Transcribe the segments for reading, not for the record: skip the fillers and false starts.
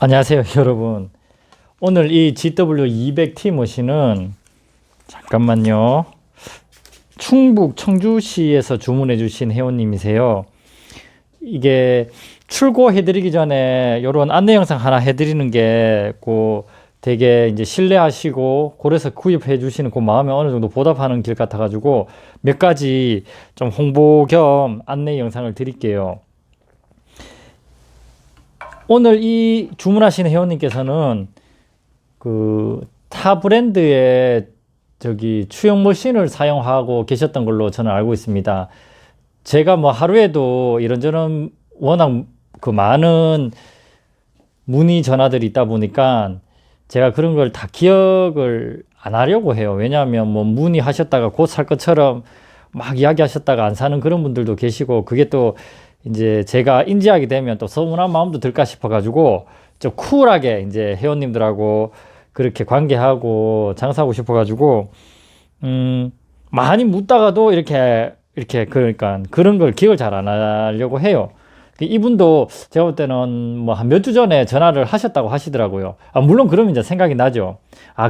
안녕하세요, 여러분. 오늘 이 GW200T 머신은 잠깐만요. 충북 청주시에서 주문해 주신 회원님이세요. 이게 출고해 드리기 전에 이런 안내 영상 하나 해 드리는 게 되게 이제 신뢰하시고 그래서 구입해 주시는 그 마음에 어느 정도 보답하는 길 같아 가지고 몇 가지 좀 홍보 겸 안내 영상을 드릴게요. 오늘 이 주문하신 회원님께서는 타 브랜드의 추형 머신을 사용하고 계셨던 걸로 저는 알고 있습니다. 제가 뭐 하루에도 이런저런 워낙 많은 문의 전화들이 있다 보니까 제가 그런 걸 다 기억을 안 하려고 해요. 왜냐하면 뭐 문의하셨다가 곧 살 것처럼 막 이야기하셨다가 안 사는 그런 분들도 계시고, 그게 또 이제 제가 인지하게 되면 또 서운한 마음도 들까 싶어가지고 좀 쿨하게 이제 회원님들하고 그렇게 관계하고 장사하고 싶어가지고 많이 묻다가도 이렇게 그러니까 그런 걸 기억을 잘 안 하려고 해요. 이분도 제가 볼 때는 뭐 한 몇 주 전에 전화를 하셨다고 하시더라고요. 물론 그러면 이제 생각이 나죠.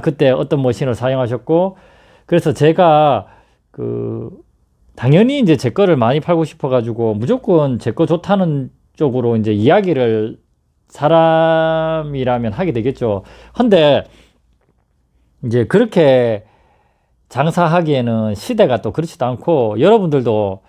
그때 어떤 머신을 사용하셨고, 그래서 제가 당연히 이제 제 거를 많이 팔고 싶어가지고 무조건 제 거 좋다는 쪽으로 이제 이야기를 사람이라면 하게 되겠죠. 근데 이제 그렇게 장사하기에는 시대가 또 그렇지도 않고, 여러분들도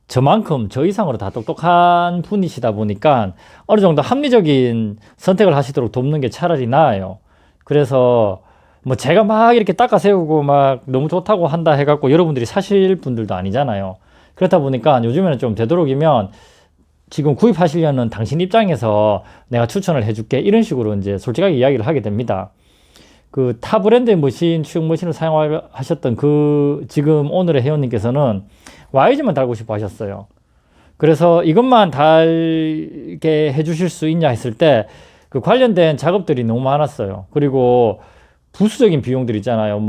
저만큼 저 이상으로 다 똑똑한 분이시다 보니까 어느 정도 합리적인 선택을 하시도록 돕는 게 차라리 나아요. 그래서 뭐 제가 막 이렇게 닦아 세우고 막 너무 좋다고 한다 해갖고 여러분들이 사실 분들도 아니잖아요. 그렇다 보니까 요즘에는 좀 되도록이면 지금 구입하시려는 당신 입장에서 내가 추천을 해줄게, 이런 식으로 이제 솔직하게 이야기를 하게 됩니다. 타 브랜드의 추형 머신을 사용하셨던 지금 오늘의 회원님께서는 YG만 달고 싶어 하셨어요. 그래서 이것만 달게 해주실 수 있냐 했을 때 관련된 작업들이 너무 많았어요. 그리고 부수적인 비용들 있잖아요.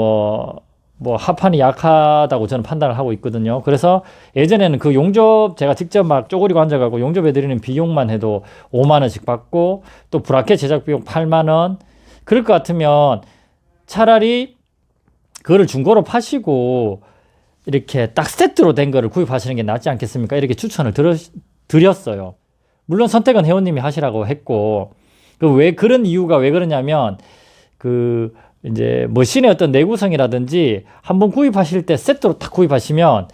합판이 약하다고 저는 판단을 하고 있거든요. 그래서 예전에는 용접 제가 직접 막 쪼그리고 앉아가고 용접해드리는 비용만 해도 5만원씩 받고, 또 브라켓 제작 비용 8만원. 그럴 것 같으면 차라리 그거를 중고로 파시고 이렇게 딱 세트로 된 거를 구입하시는 게 낫지 않겠습니까? 이렇게 추천을 드렸어요. 물론 선택은 회원님이 하시라고 했고, 왜 그런 이유가 왜 그러냐면 이제 머신의 어떤 내구성이라든지 한번 구입하실 때 세트로 딱 구입하시면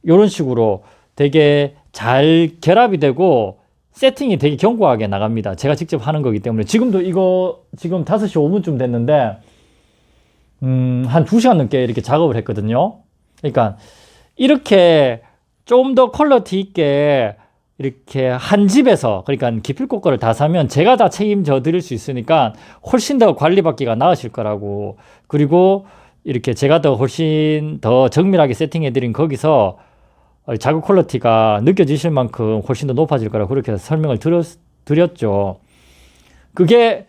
이런 식으로 되게 잘 결합이 되고 세팅이 되게 견고하게 나갑니다. 제가 직접 하는 거기 때문에. 지금도 이거 지금 5시 5분쯤 됐는데 한 2시간 넘게 이렇게 작업을 했거든요. 그러니까 이렇게 좀 더 퀄리티 있게 이렇게 한 집에서, 그러니까 기필코 거를 다 사면 제가 다 책임져 드릴 수 있으니까 훨씬 더 관리받기가 나으실 거라고, 그리고 이렇게 제가 훨씬 더 정밀하게 세팅해 드린 거기서 작업 퀄리티가 느껴지실 만큼 훨씬 더 높아질 거라고 그렇게 설명을 드렸죠. 그게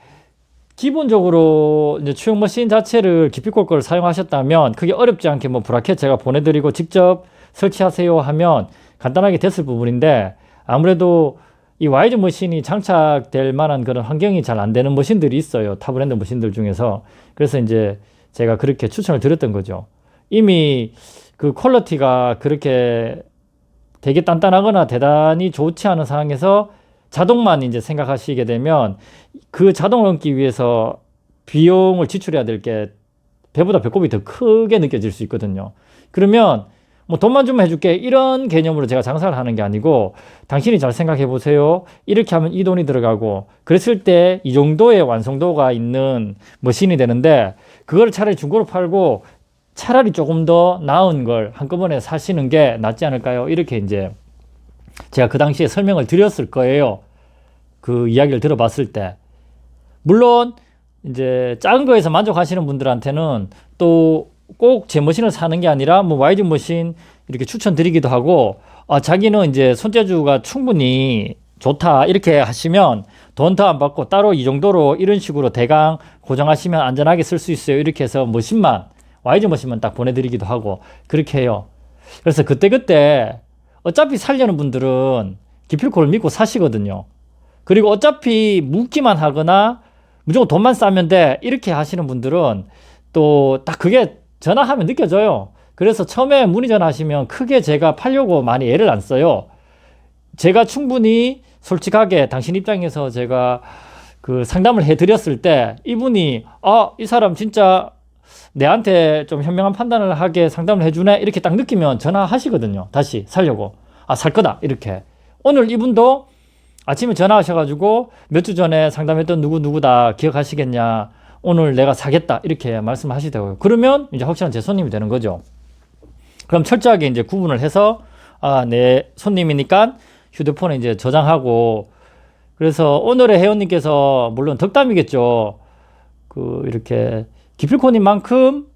기본적으로 이제 추형 머신 자체를 기필코 거를 사용하셨다면 그게 어렵지 않게 브라켓 제가 보내드리고 직접 설치하세요 하면 간단하게 됐을 부분인데, 아무래도 이 YG 머신이 장착될 만한 그런 환경이 잘 안 되는 머신들이 있어요. 타 브랜드 머신들 중에서. 그래서 이제 제가 그렇게 추천을 드렸던 거죠. 이미 퀄리티가 그렇게 되게 단단하거나 대단히 좋지 않은 상황에서 자동만 이제 생각하시게 되면 자동을 얻기 위해서 비용을 지출해야 될 게 배보다 배꼽이 더 크게 느껴질 수 있거든요. 그러면 돈만 주면 해줄게, 이런 개념으로 제가 장사를 하는 게 아니고, 당신이 잘 생각해 보세요. 이렇게 하면 이 돈이 들어가고, 그랬을 때 이 정도의 완성도가 있는 머신이 되는데, 그걸 차라리 중고로 팔고 차라리 조금 더 나은 걸 한꺼번에 사시는 게 낫지 않을까요? 이렇게 이제 제가 그 당시에 설명을 드렸을 거예요. 그 이야기를 들어봤을 때. 물론 이제 작은 거에서 만족하시는 분들한테는 또 꼭 제 머신을 사는 게 아니라 YG 머신 이렇게 추천드리기도 하고, 자기는 이제 손재주가 충분히 좋다 이렇게 하시면 돈 더 안 받고 따로 이 정도로 이런 식으로 대강 고정하시면 안전하게 쓸 수 있어요. 이렇게 해서 YG 머신만 딱 보내드리기도 하고 그렇게 해요. 그래서 그때 어차피 살려는 분들은 기필코를 믿고 사시거든요. 그리고 어차피 묻기만 하거나 무조건 돈만 싸면 돼. 이렇게 하시는 분들은 또 딱 그게 전화하면 느껴져요. 그래서 처음에 문의 전화하시면 크게 제가 팔려고 많이 애를 안 써요. 제가 충분히 솔직하게 당신 입장에서 제가 그 상담을 해드렸을 때 이분이 이 사람 진짜 내한테 좀 현명한 판단을 하게 상담을 해주네 이렇게 딱 느끼면 전화하시거든요. 다시 살려고. 살 거다 이렇게. 오늘 이분도 아침에 전화하셔가지고 몇 주 전에 상담했던 누구누구다 기억하시겠냐, 오늘 내가 사겠다 이렇게 말씀하시더라고요. 그러면 이제 확실한 제 손님이 되는 거죠. 그럼 철저하게 이제 구분을 해서 내 손님이니까 휴대폰에 이제 저장하고. 그래서 오늘의 회원님께서 물론 덕담이겠죠. 이렇게 기필코님만큼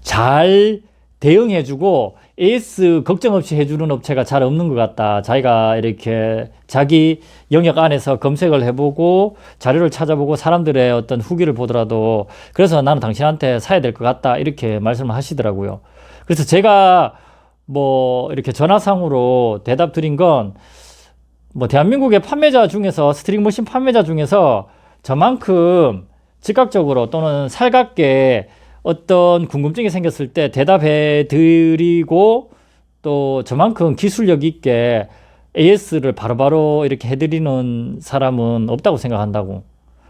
잘 대응해주고 AS 걱정 없이 해주는 업체가 잘 없는 것 같다. 자기가 이렇게 자기 영역 안에서 검색을 해보고 자료를 찾아보고 사람들의 어떤 후기를 보더라도 그래서 나는 당신한테 사야 될 것 같다 이렇게 말씀을 하시더라고요. 그래서 제가 뭐 이렇게 전화상으로 대답 드린 건 뭐 대한민국의 판매자 중에서 스트링 머신 판매자 중에서 저만큼 즉각적으로 또는 살갑게 어떤 궁금증이 생겼을 때 대답해 드리고 또 저만큼 기술력 있게 AS를 바로바로 이렇게 해드리는 사람은 없다고 생각한다고.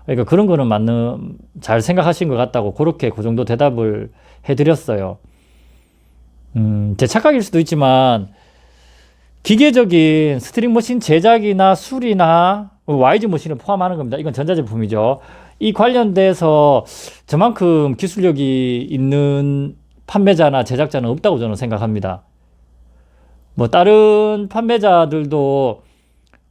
그러니까 그런 거는 잘 생각하신 것 같다고 그렇게 그 정도 대답을 해드렸어요. 제 착각일 수도 있지만 기계적인 스트링 머신 제작이나 수리나 YG 머신을 포함하는 겁니다. 이건 전자제품이죠. 이 관련돼서 저만큼 기술력이 있는 판매자나 제작자는 없다고 저는 생각합니다. 뭐 다른 판매자들도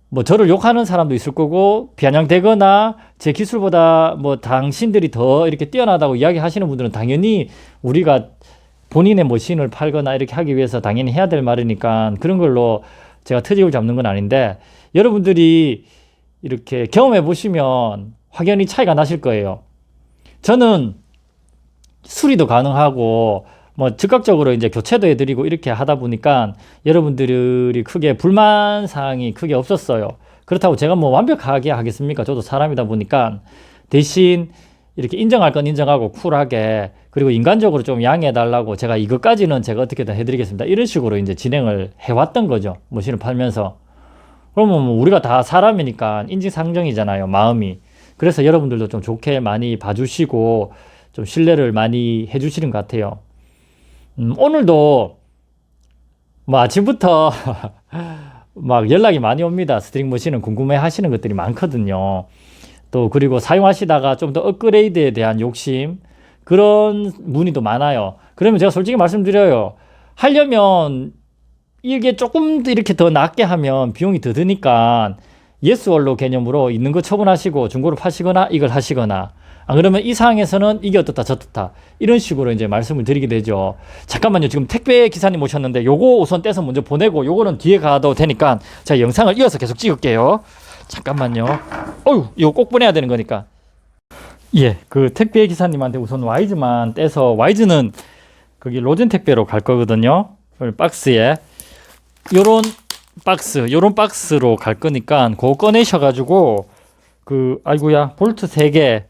뭐 저를 욕하는 사람도 있을 거고 비아냥대거나 제 기술보다 뭐 당신들이 더 이렇게 뛰어나다고 이야기하시는 분들은 당연히 우리가 본인의 머신을 팔거나 이렇게 하기 위해서 당연히 해야 될 말이니까 그런 걸로 제가 트집을 잡는 건 아닌데, 여러분들이 이렇게 경험해 보시면 확연히 차이가 나실 거예요. 저는 수리도 가능하고 뭐 즉각적으로 이제 교체도 해드리고 이렇게 하다 보니까 여러분들이 크게 불만 사항이 크게 없었어요. 그렇다고 제가 뭐 완벽하게 하겠습니까? 저도 사람이다 보니까 대신 이렇게 인정할 건 인정하고 쿨하게, 그리고 인간적으로 좀 양해해 달라고 제가 이것까지는 제가 어떻게든 해드리겠습니다 이런 식으로 이제 진행을 해왔던 거죠. 머신을 팔면서. 그러면 뭐 우리가 다 사람이니까 인지상정이잖아요, 마음이. 그래서 여러분들도 좀 좋게 많이 봐주시고 좀 신뢰를 많이 해주시는 것 같아요. 오늘도 뭐 아침부터 막 연락이 많이 옵니다. 스트링 머신은 궁금해 하시는 것들이 많거든요. 또 그리고 사용하시다가 좀 더 업그레이드에 대한 욕심, 그런 문의도 많아요. 그러면 제가 솔직히 말씀드려요. 하려면 이게 조금 더 이렇게 더 낫게 하면 비용이 더 드니까 예스월로 개념으로 있는 거 처분하시고 중고로 파시거나 이걸 하시거나, 안 그러면 이 상황에서는 이게 어떻다 저떻다 이런 식으로 이제 말씀을 드리게 되죠. 잠깐만요, 지금 택배 기사님 오셨는데 요거 우선 떼서 먼저 보내고 요거는 뒤에 가도 되니까 제가 영상을 이어서 계속 찍을게요. 잠깐만요. 이거 꼭 보내야 되는 거니까. 예, 그 택배 기사님한테 우선 와이즈만 떼서, 와이즈는 거기 로젠 택배로 갈 거거든요. 박스에 요런 박스로 갈 거니까 그거 꺼내셔가지고 아이고야, 볼트 3개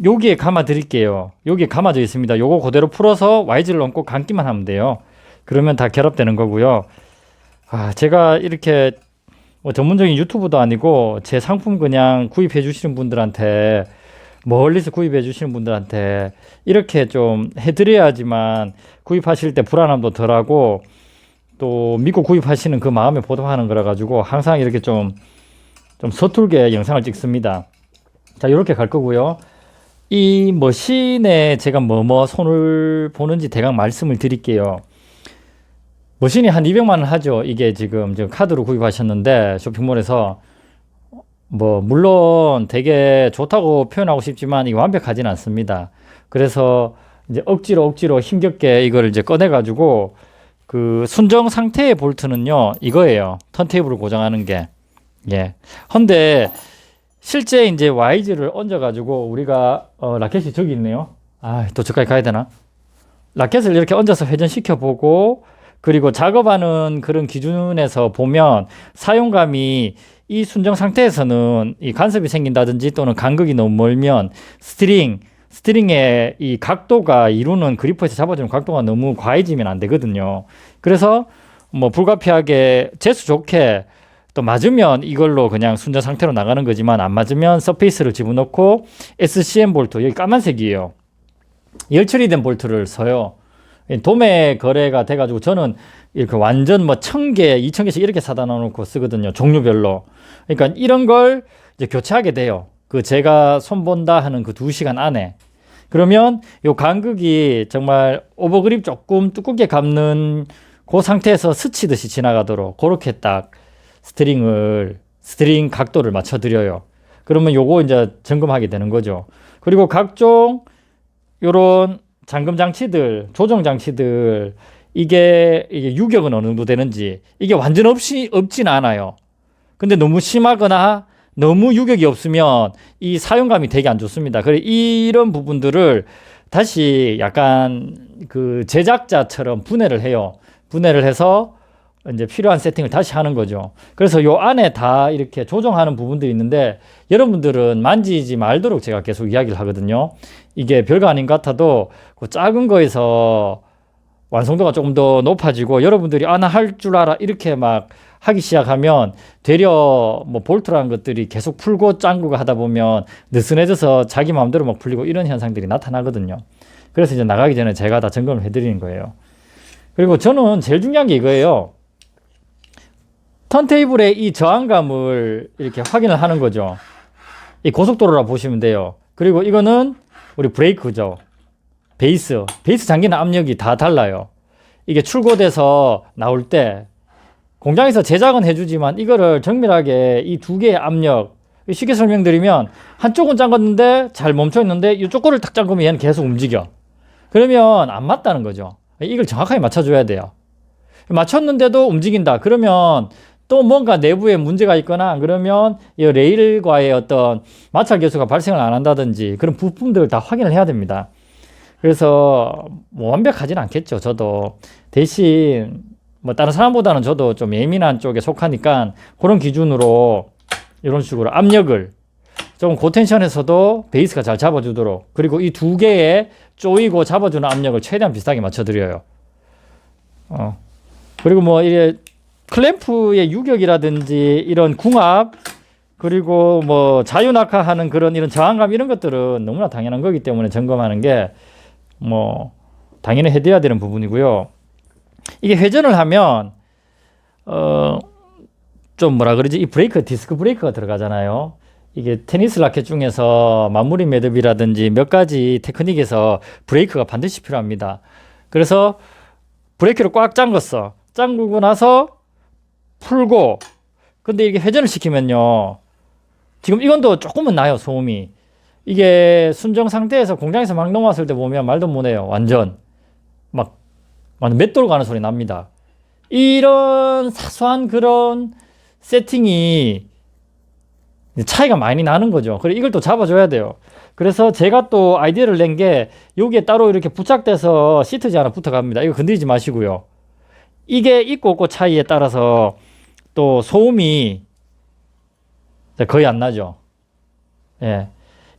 여기에 감아 드릴게요. 여기에 감아져 있습니다. 요거 그대로 풀어서 와이즈를 얹고 감기만 하면 돼요. 그러면 다 결합되는 거고요. 제가 이렇게 뭐 전문적인 유튜브도 아니고 제 상품 그냥 구입해 주시는 분들한테, 멀리서 구입해 주시는 분들한테 이렇게 좀 해드려야지만 구입하실 때 불안함도 덜하고 또 믿고 구입하시는 그 마음에 보답하는 거라 가지고 항상 이렇게 좀 서툴게 영상을 찍습니다. 자, 이렇게 갈 거고요. 이 머신에 제가 뭐 손을 보는지 대강 말씀을 드릴게요. 머신이 한 200만 원 하죠. 이게 지금 카드로 구입하셨는데 쇼핑몰에서, 뭐 물론 되게 좋다고 표현하고 싶지만 이게 완벽하진 않습니다. 그래서 이제 억지로 힘겹게 이걸 이제 꺼내 가지고 그 순정 상태의 볼트는요 이거예요. 턴테이블을 고정하는 게. 예. 근데 실제 이제 와이즈를 얹어 가지고 우리가 라켓이 저기 있네요. 또 저까지 가야 되나? 라켓을 이렇게 얹어서 회전시켜 보고, 그리고 작업하는 그런 기준에서 보면 사용감이 이 순정 상태에서는 이 간섭이 생긴다든지 또는 간극이 너무 멀면 스트링의 이 각도가 이루는 그리퍼에서 잡아주는 각도가 너무 과해지면 안 되거든요. 그래서 뭐 불가피하게 재수 좋게 또 맞으면 이걸로 그냥 순정 상태로 나가는 거지만 안 맞으면 서페이스를 집어넣고 SCM 볼트, 여기 까만색이에요. 열 처리된 볼트를 써요. 도매 거래가 돼가지고 저는 이렇게 완전 뭐 1000개, 2000개씩 이렇게 사다 놓고 쓰거든요. 종류별로. 그러니까 이런 걸 이제 교체하게 돼요. 그 제가 손본다 하는 그 2시간 안에. 그러면 요 간극이 정말 오버그립 조금 두껍게 감는 그 상태에서 스치듯이 지나가도록 그렇게 딱 스트링 각도를 맞춰드려요. 그러면 요거 이제 점검하게 되는 거죠. 그리고 각종 요런 잠금 장치들, 조정 장치들, 이게 유격은 어느 정도 되는지, 이게 완전 없진 않아요. 근데 너무 심하거나 너무 유격이 없으면 이 사용감이 되게 안 좋습니다. 그래, 이런 부분들을 다시 약간 그 제작자처럼 분해를 해요. 분해를 해서 이제 필요한 세팅을 다시 하는 거죠. 그래서 요 안에 다 이렇게 조정하는 부분들이 있는데 여러분들은 만지지 말도록 제가 계속 이야기를 하거든요. 이게 별거 아닌 것 같아도 그 작은 거에서 완성도가 조금 더 높아지고 여러분들이 나 할 줄 알아 이렇게 막 하기 시작하면 되려 뭐 볼트라는 것들이 계속 풀고 짱구가 하다 보면 느슨해져서 자기 마음대로 막 풀리고 이런 현상들이 나타나거든요. 그래서 이제 나가기 전에 제가 다 점검을 해드리는 거예요. 그리고 저는 제일 중요한 게 이거예요. 턴테이블의 이 저항감을 이렇게 확인을 하는 거죠. 이 고속도로라 보시면 돼요. 그리고 이거는 우리 브레이크죠. 베이스 잠기는 압력이 다 달라요. 이게 출고돼서 나올 때 공장에서 제작은 해주지만 이거를 정밀하게 이 두 개의 압력, 쉽게 설명드리면 한쪽은 잠갔는데 잘 멈춰 있는데 이쪽 거를 탁 잠그면 얘는 계속 움직여. 그러면 안 맞다는 거죠. 이걸 정확하게 맞춰줘야 돼요. 맞췄는데도 움직인다. 그러면 또 뭔가 내부에 문제가 있거나 그러면 이 레일과의 어떤 마찰 계수가 발생을 안 한다든지 그런 부품들을 다 확인을 해야 됩니다. 그래서 뭐 완벽하진 않겠죠. 저도 대신 뭐 다른 사람보다는 저도 좀 예민한 쪽에 속하니까 그런 기준으로 이런 식으로 압력을 조금 고텐션에서도 베이스가 잘 잡아주도록, 그리고 이 두 개의 조이고 잡아주는 압력을 최대한 비슷하게 맞춰드려요. 그리고 뭐 이게 클램프의 유격이라든지 이런 궁합, 그리고 뭐 자유낙하하는 그런 이런 저항감, 이런 것들은 너무나 당연한 거기 때문에 점검하는 게 뭐 당연히 해둬야 되는 부분이고요. 이게 회전을 하면 좀 뭐라 그러지, 이 브레이크, 디스크 브레이크가 들어가잖아요. 이게 테니스 라켓 중에서 마무리 매듭이라든지 몇 가지 테크닉에서 브레이크가 반드시 필요합니다. 그래서 브레이크를 꽉 잠궜어. 잠그고 나서 풀고, 근데 이게 회전을 시키면요, 지금 이건 또 조금은 나요, 소음이. 이게 순정 상태에서 공장에서 막 넘어왔을 때 보면 말도 못해요. 완전 맷돌 가는 소리 납니다. 이런 사소한 그런 세팅이 차이가 많이 나는 거죠. 그래, 이걸 또 잡아줘야 돼요. 그래서 제가 또 아이디어를 낸 게 여기에 따로 이렇게 부착돼서 시트지 하나 붙어갑니다. 이거 건드리지 마시고요. 이게 있고 없고 차이에 따라서 또 소음이 거의 안 나죠. 예.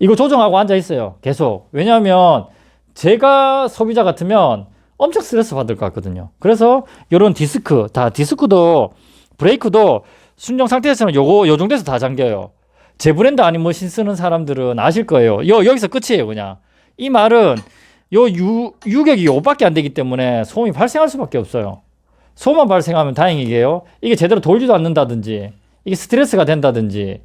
이거 조정하고 앉아 있어요. 계속. 왜냐하면 제가 소비자 같으면 엄청 스트레스 받을 것 같거든요. 그래서 이런 디스크도 브레이크도 순정 상태에서는 요 정도에서 다 잠겨요. 제 브랜드 아닌 머신 쓰는 사람들은 아실 거예요. 여기서 끝이에요, 그냥. 이 말은 유격이 요밖에 안 되기 때문에 소음이 발생할 수밖에 없어요. 소음만 발생하면 다행이게요. 이게 제대로 돌지도 않는다든지, 이게 스트레스가 된다든지,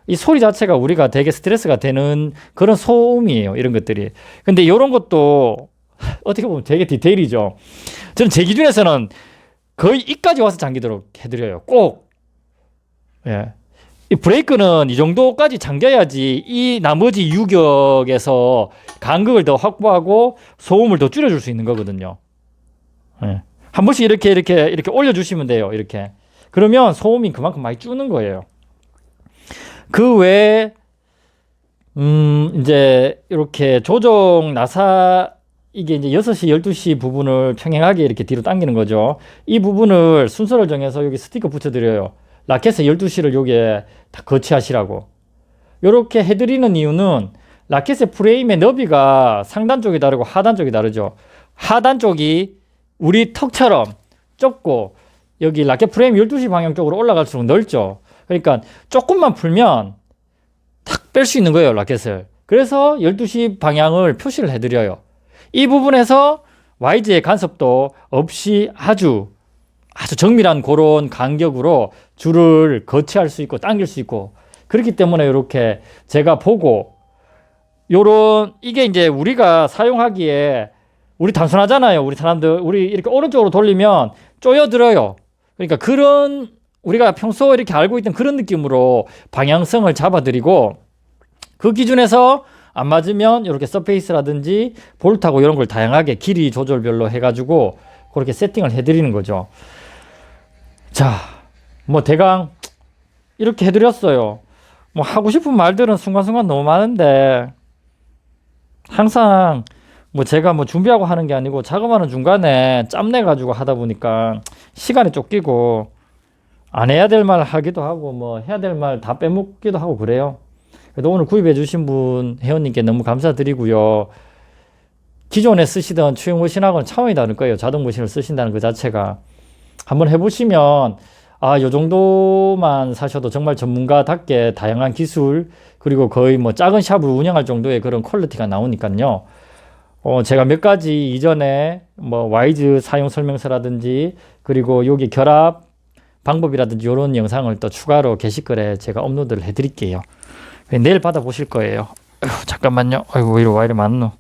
이 소리 자체가 우리가 되게 스트레스가 되는 그런 소음이에요, 이런 것들이. 근데 이런 것도 어떻게 보면 되게 디테일이죠. 저는 제 기준에서는 거의 이까지 와서 잠기도록 해드려요, 꼭. 예. 이 브레이크는 이 정도까지 잠겨야지 이 나머지 유격에서 간극을 더 확보하고 소음을 더 줄여줄 수 있는 거거든요. 예. 한 번씩 이렇게 올려주시면 돼요, 이렇게. 그러면 소음이 그만큼 많이 주는 거예요. 그 외에 이제 이렇게 조정 나사 이게 이제 6시, 12시 부분을 평행하게 이렇게 뒤로 당기는 거죠. 이 부분을 순서를 정해서 여기 스티커 붙여드려요. 라켓의 12시를 여기에 다 거치하시라고. 이렇게 해드리는 이유는 라켓의 프레임의 너비가 상단 쪽이 다르고 하단 쪽이 다르죠. 하단 쪽이 우리 턱처럼 좁고 여기 라켓 프레임 12시 방향 쪽으로 올라갈수록 넓죠. 그러니까 조금만 풀면 탁 뺄 수 있는 거예요, 라켓을. 그래서 12시 방향을 표시를 해드려요. 이 부분에서 YG의 간섭도 없이 아주 정밀한 그런 간격으로 줄을 거치할 수 있고 당길 수 있고, 그렇기 때문에 이렇게 제가 보고 요런, 이게 이제 우리가 사용하기에 우리 단순하잖아요. 우리 사람들, 우리 이렇게 오른쪽으로 돌리면 쪼여들어요. 그러니까 그런, 우리가 평소 이렇게 알고 있던 그런 느낌으로 방향성을 잡아드리고, 그 기준에서 안 맞으면 이렇게 서페이스라든지 볼트하고 이런 걸 다양하게 길이 조절별로 해가지고 그렇게 세팅을 해드리는 거죠. 자, 뭐 대강 이렇게 해드렸어요. 뭐 하고 싶은 말들은 순간순간 너무 많은데, 항상 뭐 제가 뭐 준비하고 하는 게 아니고 작업하는 중간에 짬내가지고 하다 보니까 시간이 쫓기고 안 해야 될 말 하기도 하고 뭐 해야 될 말 다 빼먹기도 하고 그래요. 그래도 오늘 구입해 주신 분 회원님께 너무 감사드리고요. 기존에 쓰시던 투영 머신하고는 차원이 다를 거예요. 자동 머신을 쓰신다는 그 자체가. 한번 해보시면 요 정도만 사셔도 정말 전문가답게 다양한 기술, 그리고 거의 뭐 작은 샵을 운영할 정도의 그런 퀄리티가 나오니까요. 제가 몇 가지 이전에 뭐 와이즈 사용 설명서라든지 그리고 여기 결합 방법이라든지 이런 영상을 또 추가로 게시글에 제가 업로드를 해드릴게요. 내일 받아보실 거예요. 잠깐만요. 아이고, 왜 이리 많노.